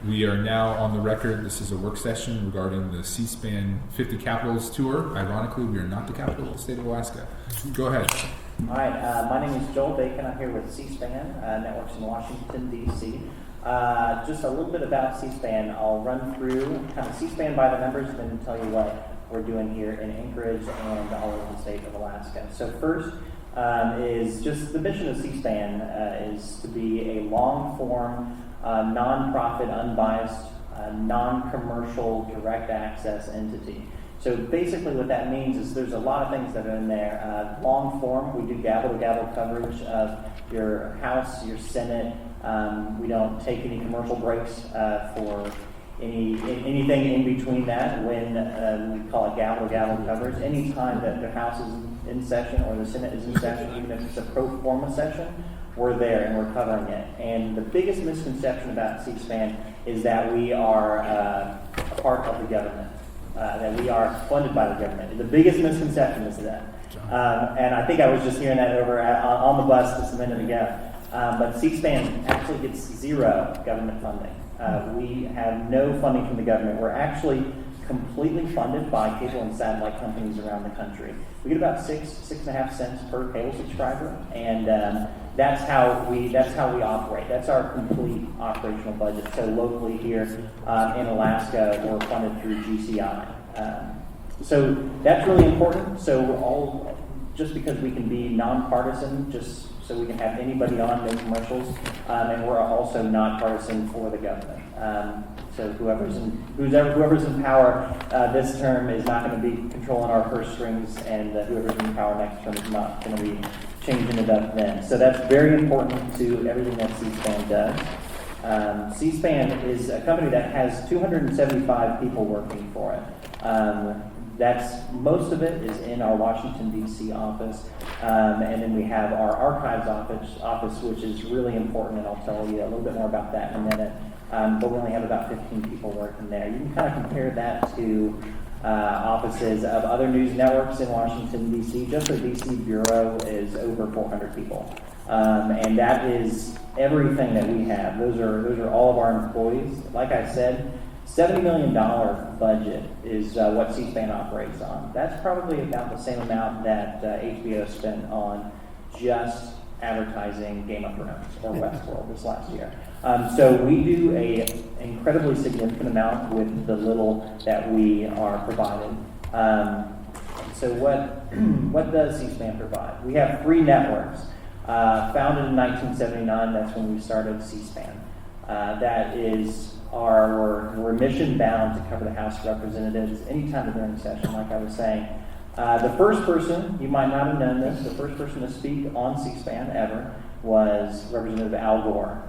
We are now on the record. This is a work session regarding the C-SPAN 50 Capitals Tour. Ironically, we are not the capital of the state of Alaska. Go ahead. All right, my name is Joel Bacon. I'm here with C-SPAN Networks in Washington, D.C. Just a little bit about C-SPAN. I'll run through kind of C-SPAN by the numbers and then tell you what we're doing here in Anchorage and all over the state of Alaska. So first is just the mission of C-SPAN is to be a long-form, nonprofit, unbiased, non-commercial, direct access entity. So basically what that means is there's a lot of things that are in there. Long form, we do gavel-to-gavel coverage of your House, your Senate. We don't take any commercial breaks for anything in between that when we call it gavel-to-gavel coverage. Anytime that the House is in session or the Senate is in session, even if it's a pro forma session, we're there and we're covering it. And the biggest misconception about C-SPAN is that we are a part of the government. That we are funded by the government. The biggest misconception is that. And I think I was just hearing that over on the bus just a minute ago. But C-SPAN actually gets zero government funding. We have no funding from the government. We're actually completely funded by cable and satellite companies around the country. We get about 6.5 cents per cable subscriber, and that's how we operate. That's our complete operational budget. So locally here in Alaska, we're funded through GCI. So that's really important. So we're all, just because we can be nonpartisan, just so we can have anybody on, no commercials, and we're also not partisan for the government. So whoever's in power this term is not going to be controlling our purse strings, and whoever's in power next term is not going to be changing it up then. So that's very important to everything that C-SPAN does. C-SPAN is a company that has 275 people working for it. Most of it is in our Washington, D.C. office, and then we have our archives office, which is really important, and I'll tell you a little bit more about that in a minute. But we only have about 15 people working there. You can kind of compare that to offices of other news networks in Washington, D.C. Just the D.C. Bureau is over 400 people. And that is everything that we have. Those are all of our employees. Like I said, $70 million budget is what C-SPAN operates on. That's probably about the same amount that HBO spent on just advertising Game of Thrones or Westworld this last year. So we do a incredibly significant amount with the little that we are provided. So what does C-SPAN provide? We have 3 networks. Founded in 1979, that's when we started C-SPAN. That is we're mission bound to cover the House of Representatives anytime during session, like I was saying. The first person, you might not have known this, the first person to speak on C-SPAN ever was Representative Al Gore.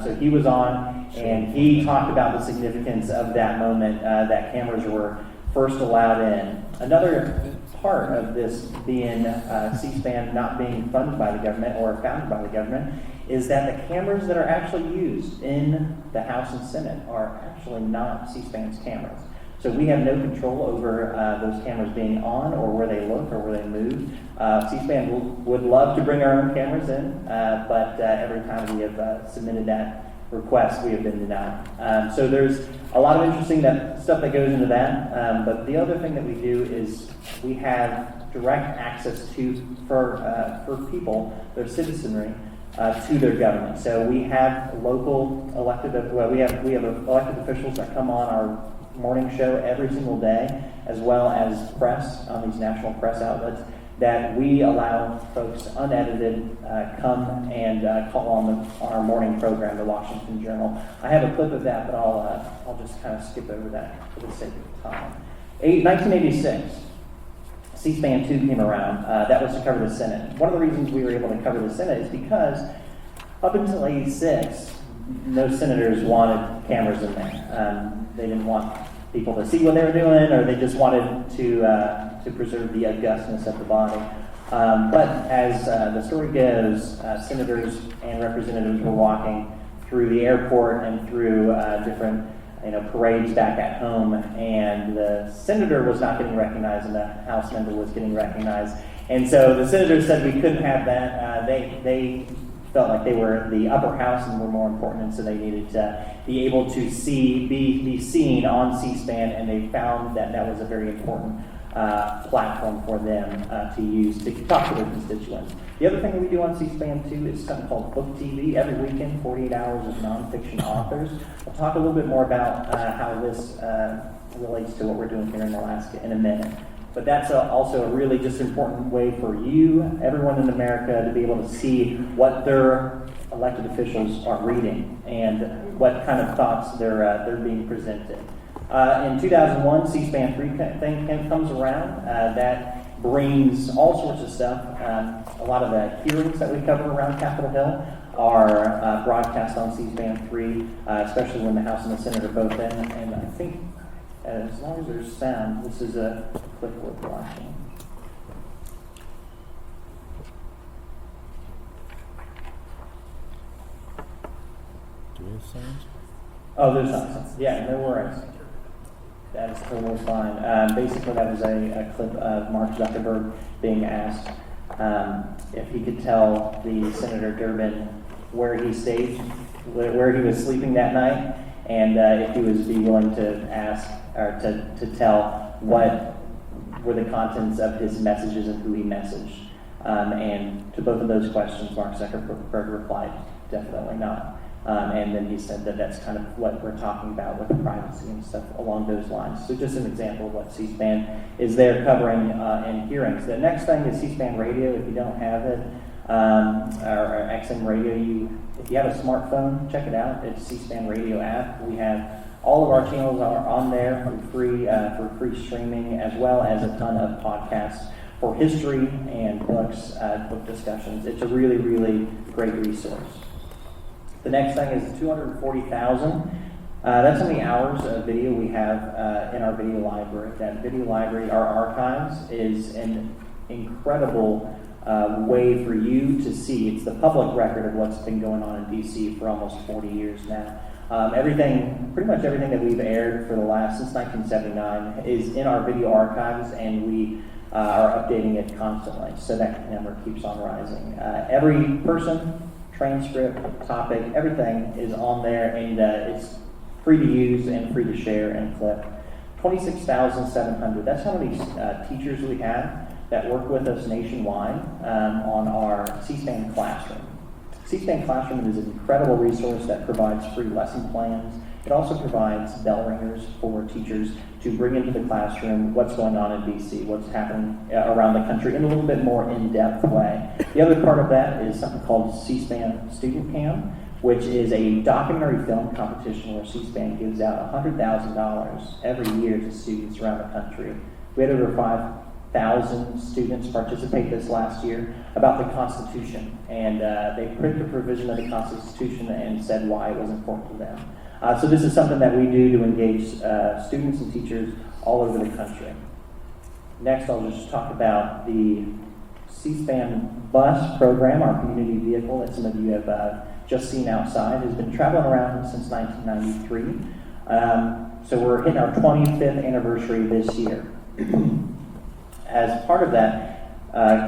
So he was on, and he talked about the significance of that moment that cameras were first allowed in. Another part of this being C-SPAN not being funded by the government or founded by the government is that the cameras that are actually used in the House and Senate are actually not C-SPAN's cameras. So we have no control over those cameras being on or where they look or where they move. C-SPAN would love to bring our own cameras in, but every time we have submitted that request, we have been denied. So there's a lot of interesting stuff that goes into that. But the other thing that we do is we have direct access for people, their citizenry, to their government. So we have local elected elected officials that come on our morning show every single day, as well as press on these national press outlets that we allow folks unedited come and call on our morning program, the Washington Journal. I have a clip of that, but I'll just kind of skip over that for the sake of time. 1986. C-SPAN 2 came around. That was to cover the Senate. One of the reasons we were able to cover the Senate is because up until 86, no senators wanted cameras in there. They didn't want people to see what they were doing, or they just wanted to preserve the augustness of the body. But as the story goes, senators and representatives were walking through the airport and through different parades back at home, and the senator was not getting recognized and the House member was getting recognized. And so the senator said we couldn't have that. They felt like they were the upper house and were more important, and so they needed to be able to be seen on C-SPAN, and they found that that was a very important platform for them to use to talk to their constituents. The other thing that we do on C-SPAN too is something called Book TV. Every weekend, 48 hours of nonfiction authors. I'll talk a little bit more about how this relates to what we're doing here in Alaska in a minute. But that's also a really just important way for you, everyone in America, to be able to see what their elected officials are reading and what kind of thoughts they're being presented. In 2001, C-SPAN 3 thing comes around. That brings all sorts of stuff. A lot of the hearings that we cover around Capitol Hill are broadcast on C-SPAN 3, especially when the House and the Senate are both in. And I think as long as there's sound, this is a clip worth watching. Do we have sound? Oh, there's not sound. Yeah, no worries. That is totally fine. Basically, that was a clip of Mark Zuckerberg being asked if he could tell the Senator Durbin where he stayed, where he was sleeping that night, and if he would be willing to ask or to tell what were the contents of his messages and who he messaged. And to both of those questions, Mark Zuckerberg replied, definitely not. And then he said that that's kind of what we're talking about with the privacy and stuff along those lines. So just an example of what C-SPAN is there covering in hearings. The next thing is C-SPAN Radio. If you don't have it, or XM Radio, if you have a smartphone, check it out. It's C-SPAN Radio app. We have all of our channels are on there for free streaming, as well as a ton of podcasts for history and books, book discussions. It's a really, really great resource. The next thing is 240,000. That's how many hours of video we have in our video library. That video library, our archives, is an incredible way for you to see. It's the public record of what's been going on in DC for almost 40 years now. Pretty much everything that we've aired since 1979 is in our video archives, and we are updating it constantly. So that number keeps on rising. Every person, transcript, topic, everything is on there, and it's free to use and free to share and clip. 26,700. That's how many teachers we have that work with us nationwide on our C-SPAN Classroom. C-SPAN Classroom is an incredible resource that provides free lesson plans. It also provides bell ringers for teachers to bring into the classroom what's going on in DC, what's happening around the country in a little bit more in-depth way. The other part of that is something called C-SPAN Student Cam, which is a documentary film competition where C-SPAN gives out $100,000 every year to students around the country. We had over 5,000 students participate this last year about the Constitution, and they picked a provision of the Constitution and said why it was important to them. So this is something that we do to engage students and teachers all over the country. Next, I'll just talk about the C-SPAN bus program, our community vehicle that some of you have just seen outside. Has been traveling around since 1993. So we're hitting our 25th anniversary this year. As part of that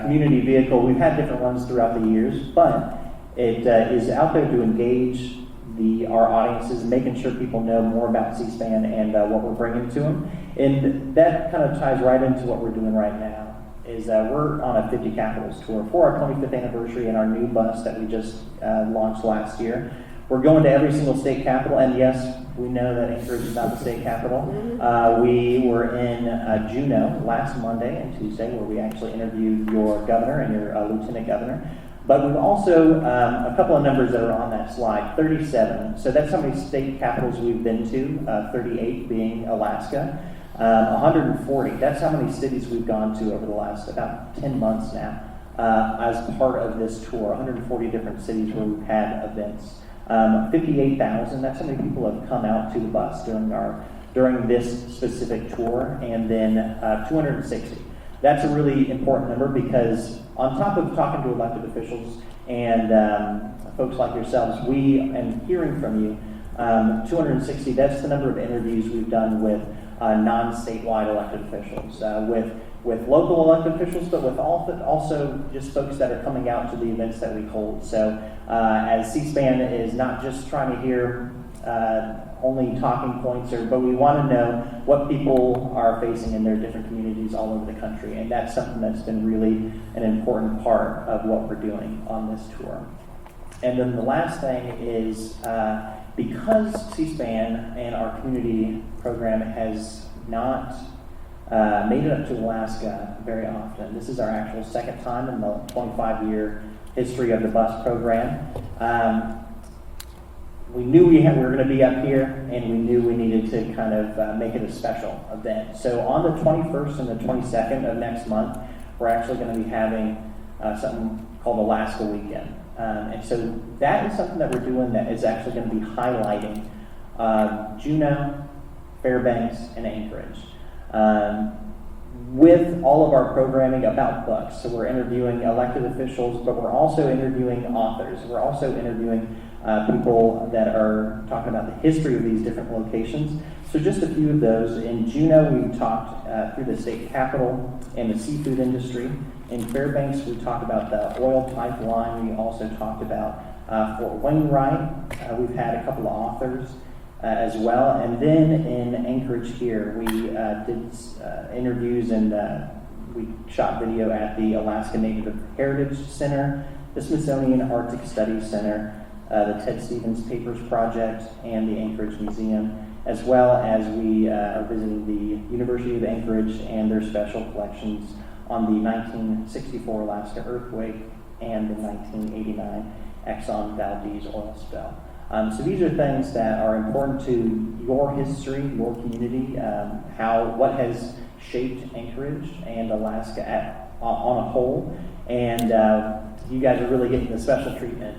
community vehicle, we've had different ones throughout the years, but it is out there to engage our audiences, making sure people know more about C-SPAN and what we're bringing to them. And that kind of ties right into what we're doing right now, is we're on a 50 Capitals tour for our 25th anniversary and our new bus that we just launched last year. We're going to every single state capital, and yes, we know that Anchorage is not the state capital. We were in Juneau last Monday and Tuesday, where we actually interviewed your governor and your lieutenant governor. But we've also, a couple of numbers that are on that slide, 37. So that's how many state capitals we've been to, 38 being Alaska. 140, that's how many cities we've gone to over the last about 10 months now as part of this tour. 140 different cities where we've had events. 58,000, that's how many people have come out to the bus during this specific tour. And then 260. That's a really important number because on top of talking to elected officials and folks like yourselves, and hearing from you, 260, that's the number of interviews we've done with non-statewide elected officials, with local elected officials, but with also just folks that are coming out to the events that we hold. So as C-SPAN is not just trying to hear only talking points, but we want to know what people are facing in their different communities all over the country, and that's something that's been really an important part of what we're doing on this tour. And then the last thing is because C-SPAN and our community program has not made it up to Alaska very often. This is our actual second time in the 25-year history of the bus program. We knew we were going to be up here, and we knew we needed to kind of make it a special event. So on the 21st and the 22nd of next month, we're actually going to be having something called Alaska Weekend. And so that is something that we're doing that is actually going to be highlighting Juneau, Fairbanks, and Anchorage. With all of our programming about books. So we're interviewing elected officials, but we're also interviewing authors. We're also interviewing people that are talking about the history of these different locations. So just a few of those. In Juneau, we talked through the state capitol and the seafood industry. In Fairbanks, we talked about the oil pipeline. We also talked about Fort Wainwright. We've had a couple of authors as well. And then in Anchorage here, we did interviews and we shot video at the Alaska Native Heritage Center, the Smithsonian Arctic Studies Center, the Ted Stevens Papers Project, and the Anchorage Museum, as well as we are visiting the University of Anchorage and their special collections on the 1964 Alaska earthquake and the 1989 Exxon Valdez oil spill. So these are things that are important to your history, your community, what has shaped Anchorage and Alaska on a whole, and you guys are really getting the special treatment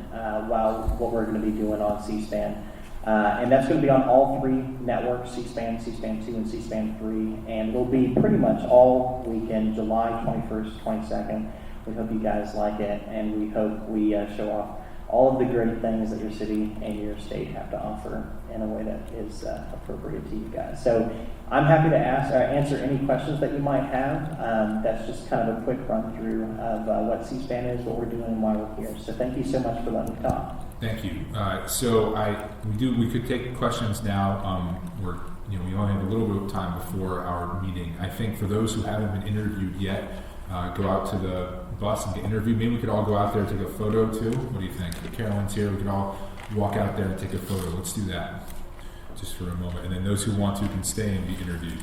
while what we're going to be doing on C-SPAN. And that's going to be on all three networks, C-SPAN, C-SPAN 2, and C-SPAN 3, and it'll be pretty much all weekend, July 21st, 22nd. We hope you guys like it, and we hope we show off all of the great things that your city and your state have to offer in a way that is appropriate to you guys. So I'm happy to answer any questions that you might have. That's just kind of a quick run through of what C-SPAN is, what we're doing, and why we're here. So thank you so much for letting me talk. Thank you. We could take questions now. We only have a little bit of time before our meeting. I think for those who haven't been interviewed yet, go out to the bus and get interviewed. Maybe we could all go out there and take a photo too. What do you think? Carolyn's here. We could all walk out there and take a photo. Let's do that just for a moment. And then those who want to can stay and be interviewed.